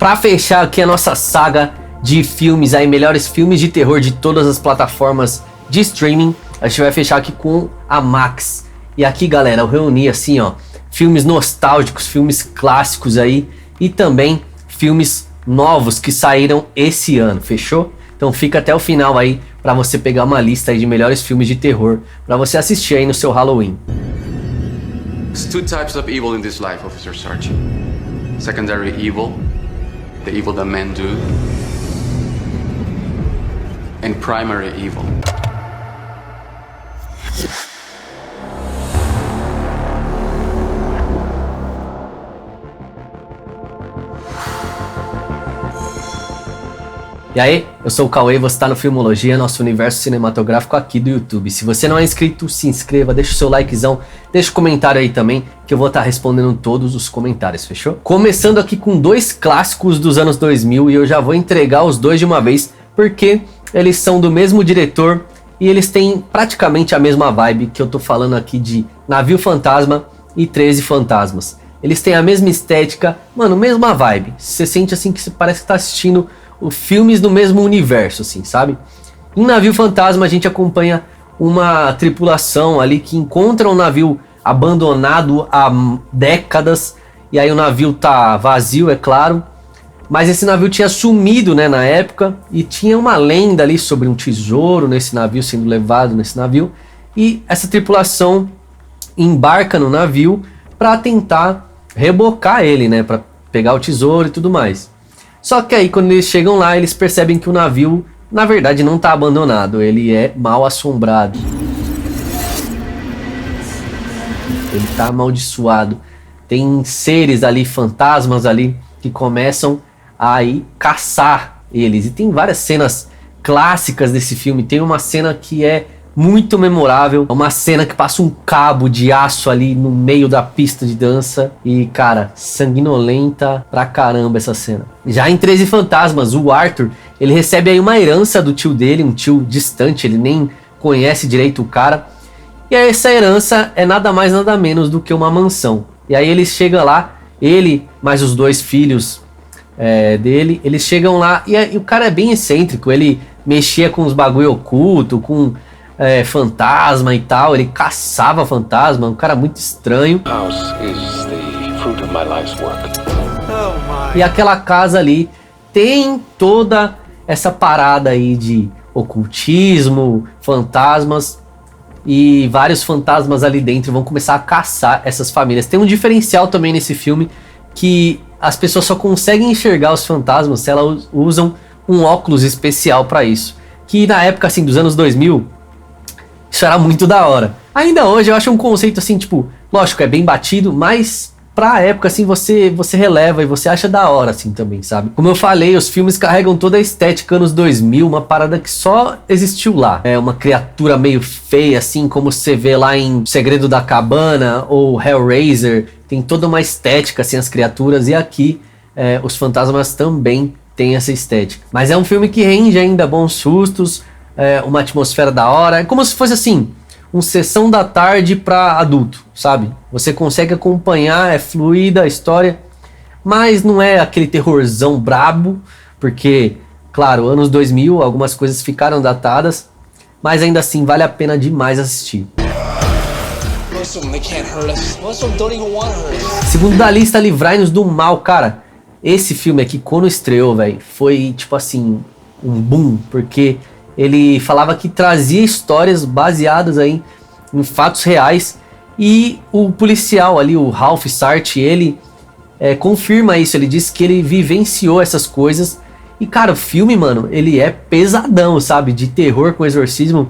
pra fechar aqui a nossa saga de filmes aí, melhores filmes de terror de todas as plataformas de streaming, a gente vai fechar aqui com a Max. E aqui, galera, eu reuni assim, ó, filmes nostálgicos, filmes clássicos aí e também filmes novos que saíram esse ano, fechou? Então fica até o final aí pra você pegar uma lista aí de melhores filmes de terror pra você assistir aí no seu Halloween. There's two types of evil in this life, Officer Sarchi. Secondary evil, the evil that men do, and primary evil. E aí, eu sou o Cauê, você tá no Filmologia, nosso universo cinematográfico aqui do YouTube. Se você não é inscrito, se inscreva, deixa o seu likezão, deixa o comentário aí também, que eu vou estar respondendo todos os comentários, fechou? Começando aqui com dois clássicos dos anos 2000 e eu já vou entregar os dois de uma vez, porque eles são do mesmo diretor e eles têm praticamente a mesma vibe que eu tô falando aqui de Navio Fantasma e 13 Fantasmas. Eles têm a mesma estética, mano, mesma vibe. Você sente assim que você parece que tá assistindo os filmes do mesmo universo, assim, sabe? Em Navio Fantasma a gente acompanha uma tripulação ali que encontra um navio abandonado há décadas, e aí o navio tá vazio, é claro, mas esse navio tinha sumido, né, na época, e tinha uma lenda ali sobre um tesouro nesse navio, sendo levado nesse navio, e essa tripulação embarca no navio para tentar rebocar ele, né, para pegar o tesouro e tudo mais. Só que aí quando eles chegam lá, eles percebem que o navio, na verdade, não está abandonado, ele é mal assombrado. Ele está amaldiçoado. Tem seres ali, fantasmas ali, que começam a ir caçar eles. E tem várias cenas clássicas desse filme. Tem uma cena que é muito memorável, uma cena que passa um cabo de aço ali no meio da pista de dança e, cara, sanguinolenta pra caramba essa cena. Já em 13 Fantasmas, o Arthur, ele recebe aí uma herança do tio dele, um tio distante, ele nem conhece direito o cara, e aí essa herança é nada mais nada menos do que uma mansão. E aí ele chega lá, ele mais os dois filhos dele, eles chegam lá e o cara é bem excêntrico, ele mexia com os bagulho oculto, com fantasma e tal, ele caçava fantasma, um cara muito estranho. E aquela casa ali tem toda essa parada aí de ocultismo, fantasmas, e vários fantasmas ali dentro vão começar a caçar essas famílias. Tem um diferencial também nesse filme, que as pessoas só conseguem enxergar os fantasmas se elas usam um óculos especial para isso, que na época assim dos anos 2000 isso era muito da hora. Ainda hoje eu acho um conceito assim, tipo, lógico, é bem batido, mas pra época assim você releva e você acha da hora assim também, sabe? Como eu falei, os filmes carregam toda a estética anos 2000, uma parada que só existiu lá. É uma criatura meio feia assim, como você vê lá em Segredo da Cabana ou Hellraiser, tem toda uma estética assim as criaturas, e aqui os fantasmas também têm essa estética. Mas é um filme que rende ainda bons sustos, uma atmosfera da hora, é como se fosse assim, uma sessão da tarde para adulto, sabe? Você consegue acompanhar, é fluida a história, mas não é aquele terrorzão brabo, porque, claro, anos 2000, algumas coisas ficaram datadas, mas ainda assim vale a pena demais assistir. Segundo da lista, Livrai-nos do Mal, cara, esse filme aqui, quando estreou, velho, foi tipo assim, um boom, porque ele falava que trazia histórias baseadas aí em fatos reais, e o policial ali, o Ralph Sarchi, ele confirma isso, ele diz que ele vivenciou essas coisas, e cara, o filme, mano, ele é pesadão, sabe, de terror com exorcismo,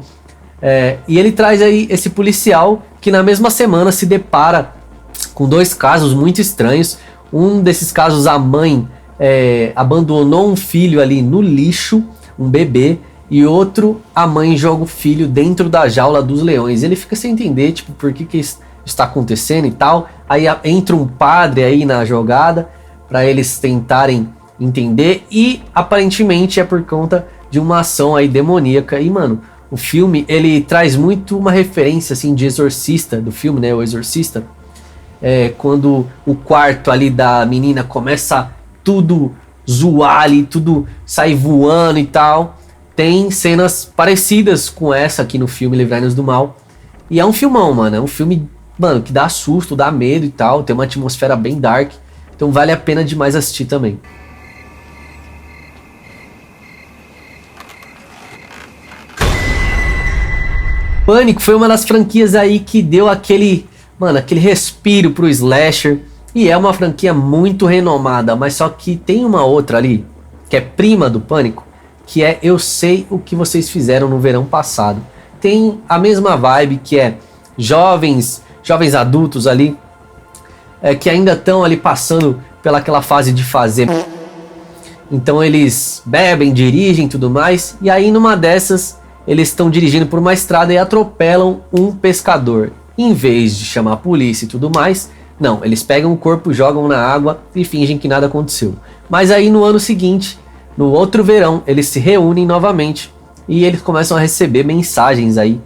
e ele traz aí esse policial que na mesma semana se depara com dois casos muito estranhos. Um desses casos, a mãe abandonou um filho ali no lixo, um bebê, e outro, a mãe joga o filho dentro da jaula dos leões. Ele fica sem entender, tipo, por que isso está acontecendo e tal. Aí entra um padre aí na jogada para eles tentarem entender, e aparentemente é por conta de uma ação aí demoníaca. E mano, o filme, ele traz muito uma referência assim de Exorcista, do filme, né, o Exorcista. Quando o quarto ali da menina começa tudo zoar ali, tudo sair voando e tal. Tem cenas parecidas com essa aqui no filme Livrai-nos do Mal. E é um filmão, mano. É um filme, mano, que dá susto, dá medo e tal. Tem uma atmosfera bem dark. Então vale a pena demais assistir também. Pânico foi uma das franquias aí que deu aquele respiro pro slasher. E é uma franquia muito renomada, mas só que tem uma outra ali, que é prima do Pânico, que é Eu Sei O Que Vocês Fizeram no Verão Passado. Tem a mesma vibe, que é jovens adultos ali, que ainda estão ali passando pelaquela fase de fazer. Então eles bebem, dirigem e tudo mais, e aí numa dessas eles estão dirigindo por uma estrada e atropelam um pescador. Em vez de chamar a polícia e tudo mais, não, eles pegam o corpo, jogam na água e fingem que nada aconteceu. Mas aí no ano seguinte, no outro verão, eles se reúnem novamente e eles começam a receber mensagens aí,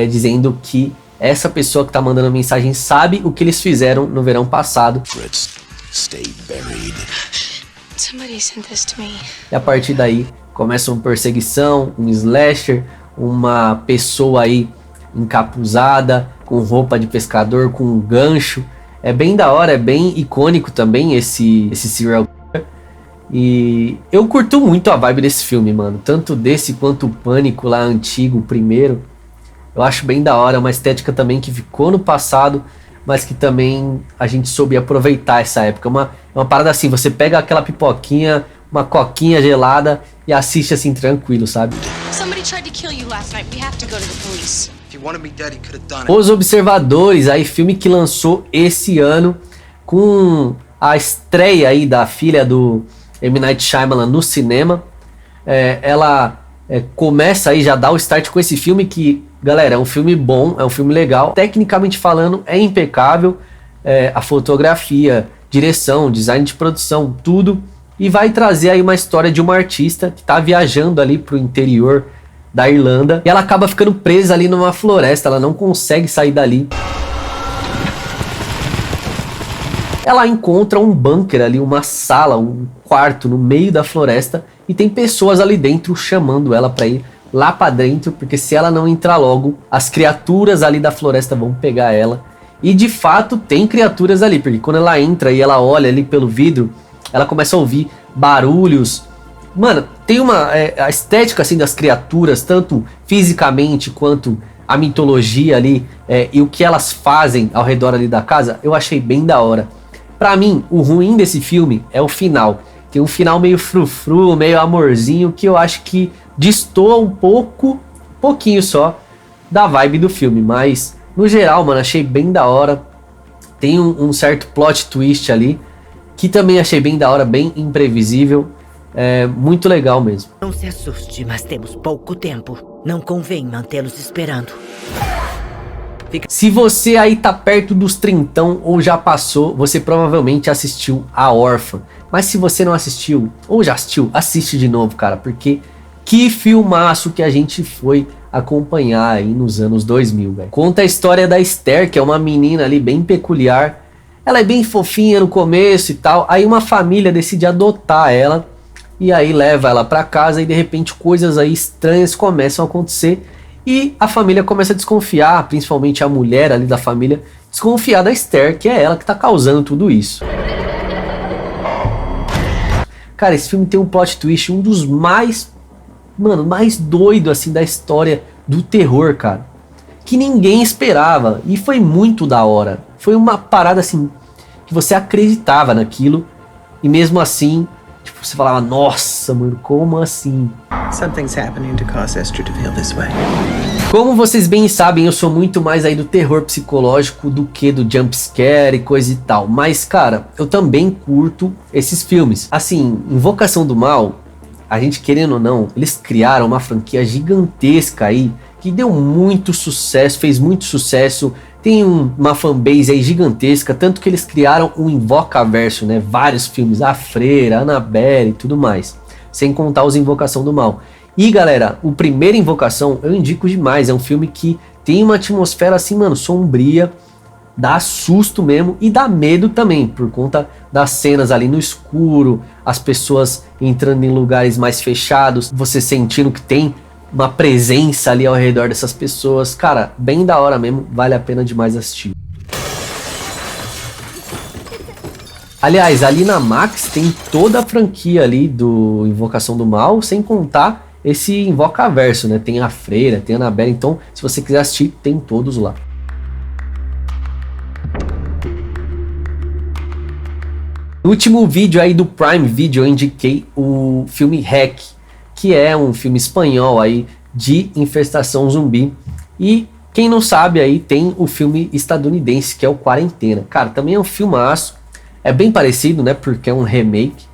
dizendo que essa pessoa que tá mandando a mensagem sabe o que eles fizeram no verão passado. E a partir daí começa uma perseguição, um slasher, uma pessoa aí encapuzada, com roupa de pescador, com um gancho. É bem da hora, é bem icônico também esse serial killer. E eu curto muito a vibe desse filme, mano. Tanto desse quanto o Pânico lá antigo, o primeiro. Eu acho bem da hora, uma estética também que ficou no passado, mas que também a gente soube aproveitar essa época. Uma parada assim, você pega aquela pipoquinha, uma coquinha gelada e assiste assim tranquilo, sabe? Os Observadores, aí filme que lançou esse ano com a estreia aí da filha do M. Night Shyamalan no cinema. Ela começa aí, já dá o start com esse filme que, galera, é um filme bom, é um filme legal. Tecnicamente falando, é impecável. A fotografia, direção, design de produção, tudo. E vai trazer aí uma história de uma artista que tá viajando ali pro interior da Irlanda. E ela acaba ficando presa ali numa floresta, ela não consegue sair dali. Ela encontra um bunker ali, uma sala, um quarto no meio da floresta. E tem pessoas ali dentro chamando ela pra ir lá pra dentro. Porque se ela não entrar logo, as criaturas ali da floresta vão pegar ela. E de fato tem criaturas ali, porque quando ela entra e ela olha ali pelo vidro, ela começa a ouvir barulhos. Mano, tem a estética assim das criaturas, tanto fisicamente quanto a mitologia ali, e o que elas fazem ao redor ali da casa, eu achei bem da hora. Pra mim, o ruim desse filme é o final. Tem um final meio frufru, meio amorzinho, que eu acho que destoa um pouquinho só, da vibe do filme. Mas, no geral, mano, achei bem da hora. Tem um certo plot twist ali, que também achei bem da hora, bem imprevisível. É muito legal mesmo. Não se assuste, mas temos pouco tempo. Não convém mantê-los esperando. Se você aí tá perto dos trintão ou já passou, você provavelmente assistiu A Órfã. Mas se você não assistiu ou já assistiu, assiste de novo, cara. Porque que filmaço que a gente foi acompanhar aí nos anos 2000, velho. Conta a história da Esther, que é uma menina ali bem peculiar. Ela é bem fofinha no começo e tal. Aí uma família decide adotar ela. E aí leva ela pra casa e de repente coisas aí estranhas começam a acontecer. E a família começa a desconfiar, principalmente a mulher ali da família, desconfiar da Esther, que é ela que tá causando tudo isso. Cara, esse filme tem um plot twist, um dos mais doido assim da história do terror, cara. Que ninguém esperava e foi muito da hora. Foi uma parada assim, que você acreditava naquilo e mesmo assim, tipo, você falava, nossa, mano, como assim? Something's happening to cause Esther to feel this way. Como vocês bem sabem, eu sou muito mais aí do terror psicológico do que do jump scare e coisa e tal. Mas, cara, eu também curto esses filmes. Assim, Invocação do Mal, a gente querendo ou não, eles criaram uma franquia gigantesca aí, que deu muito sucesso, fez muito sucesso. Tem uma fanbase aí gigantesca, tanto que eles criaram um Invocaverso, né? Vários filmes, A Freira, Annabelle e tudo mais. Sem contar os Invocação do Mal. E galera, o primeiro Invocação eu indico demais. É um filme que tem uma atmosfera assim, mano, sombria. dá susto mesmo e dá medo também, por conta das cenas ali no escuro, as pessoas entrando em lugares mais fechados, você sentindo que tem uma presença ali ao redor dessas pessoas. Cara, bem da hora mesmo, vale a pena demais assistir. Aliás, ali na Max tem toda a franquia ali do Invocação do Mal, sem contar esse Invocaverso, né? Tem a Freira, tem a Annabelle, então se você quiser assistir, tem todos lá. No último vídeo aí do Prime Video eu indiquei o filme REC, que é um filme espanhol aí de infestação zumbi. E quem não sabe aí tem o filme estadunidense, que é o Quarentena. Cara, também é um filmaço, é bem parecido, né, porque é um remake.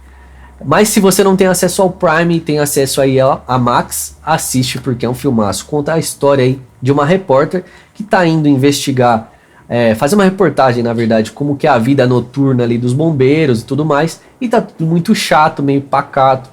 Mas se você não tem acesso ao Prime e tem acesso aí a Max, assiste porque é um filmaço. Conta a história aí de uma repórter que tá indo investigar, fazer uma reportagem, na verdade, como que é a vida noturna ali dos bombeiros e tudo mais. E tá tudo muito chato, meio pacato.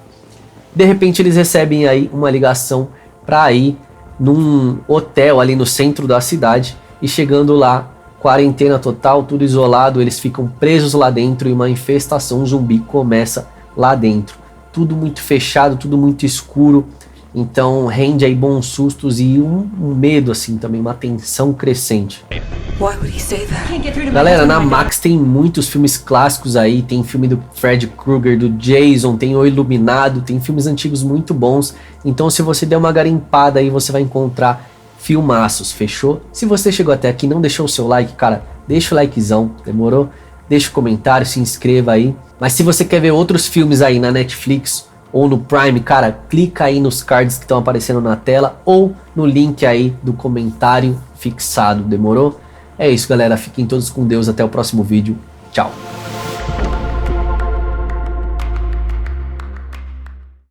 De repente eles recebem aí uma ligação para ir num hotel ali no centro da cidade. E chegando lá, quarentena total, tudo isolado, eles ficam presos lá dentro e uma infestação zumbi começa lá dentro. Tudo muito fechado, tudo muito escuro. Então rende aí bons sustos e um medo assim também, uma tensão crescente. Galera, na Max tem muitos filmes clássicos aí, tem filme do Fred Krueger, do Jason, tem O Iluminado, tem filmes antigos muito bons. Então se você der uma garimpada aí, você vai encontrar filmaços, fechou? Se você chegou até aqui e não deixou o seu like, cara, deixa o likezão, demorou? Deixa o comentário, se inscreva aí. Mas se você quer ver outros filmes aí na Netflix ou no Prime, cara, clica aí nos cards que estão aparecendo na tela ou no link aí do comentário fixado, demorou? É isso, galera, fiquem todos com Deus, até o próximo vídeo, tchau!